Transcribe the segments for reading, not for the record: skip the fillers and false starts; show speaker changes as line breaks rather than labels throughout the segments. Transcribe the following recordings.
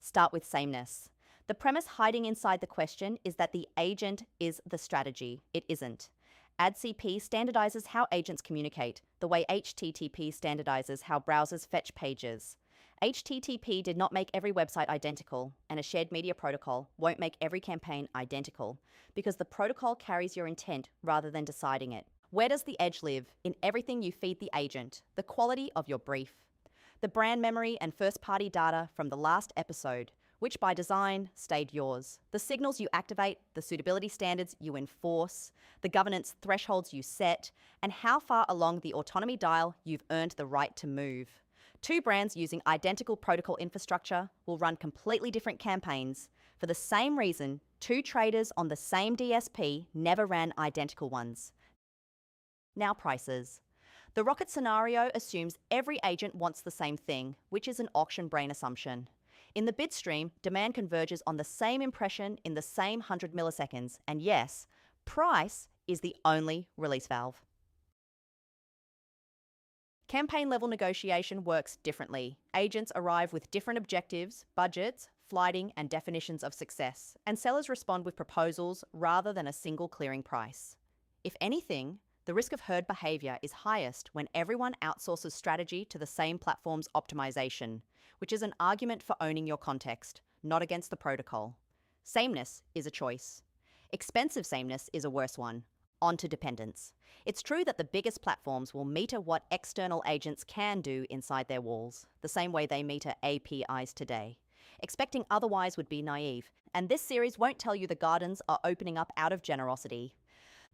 Start with sameness. The premise hiding inside the question is that the agent is the strategy. It isn't. AdCP standardizes how agents communicate, the way HTTP standardizes how browsers fetch pages. HTTP did not make every website identical, and a shared media protocol won't make every campaign identical, because the protocol carries your intent rather than deciding it. Where does the edge live? In everything you feed the agent, the quality of your brief, the brand memory and first-party data from the last episode, which by design stayed yours, the signals you activate, the suitability standards you enforce, the governance thresholds you set, and how far along the autonomy dial you've earned the right to move. Two brands using identical protocol infrastructure will run completely different campaigns. For the same reason, two traders on the same DSP never ran identical ones. Now prices. The rocket scenario assumes every agent wants the same thing, which is an auction brain assumption. In the bid stream, demand converges on the same impression in the same 100 milliseconds, and yes, price is the only release valve. Campaign-level negotiation works differently. Agents arrive with different objectives, budgets, flighting, and definitions of success, and sellers respond with proposals rather than a single clearing price. If anything, the risk of herd behavior is highest when everyone outsources strategy to the same platform's optimization, which is an argument for owning your context, not against the protocol. Sameness is a choice. Expensive sameness is a worse one. On to dependence. It's true that the biggest platforms will meter what external agents can do inside their walls, the same way they meter APIs today. Expecting otherwise would be naive, and this series won't tell you the gardens are opening up out of generosity.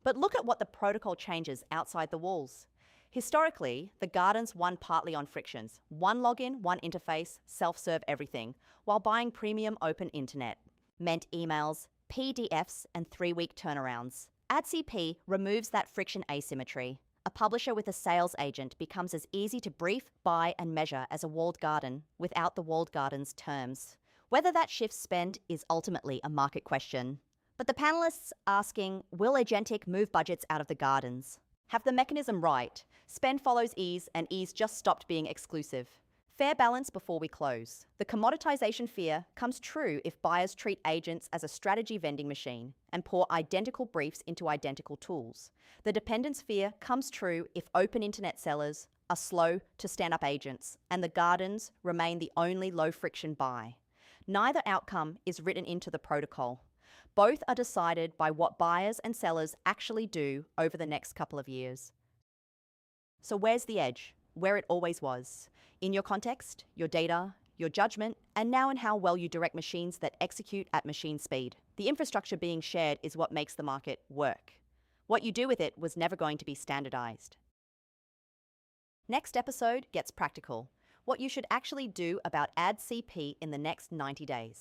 But look at what the protocol changes outside the walls. Historically, the gardens won partly on frictions. One login, one interface, self-serve everything, while buying premium open internet meant emails, PDFs, and 3-week turnarounds. AdCP removes that friction asymmetry. A publisher with a sales agent becomes as easy to brief, buy, and measure as a walled garden without the walled garden's terms. Whether that shifts spend is ultimately a market question. But the panelists asking, will Agentic move budgets out of the gardens? Have the mechanism right. Spend follows ease, and ease just stopped being exclusive. Fair balance before we close. The commoditization fear comes true if buyers treat agents as a strategy vending machine and pour identical briefs into identical tools. The dependence fear comes true if open internet sellers are slow to stand up agents and the gardens remain the only low-friction buy. Neither outcome is written into the protocol. Both are decided by what buyers and sellers actually do over the next couple of years. So where's the edge? Where it always was. In your context, your data, your judgment, and now in how well you direct machines that execute at machine speed. The infrastructure being shared is what makes the market work. What you do with it was never going to be standardized. Next episode gets practical. What you should actually do about AdCP in the next 90 days.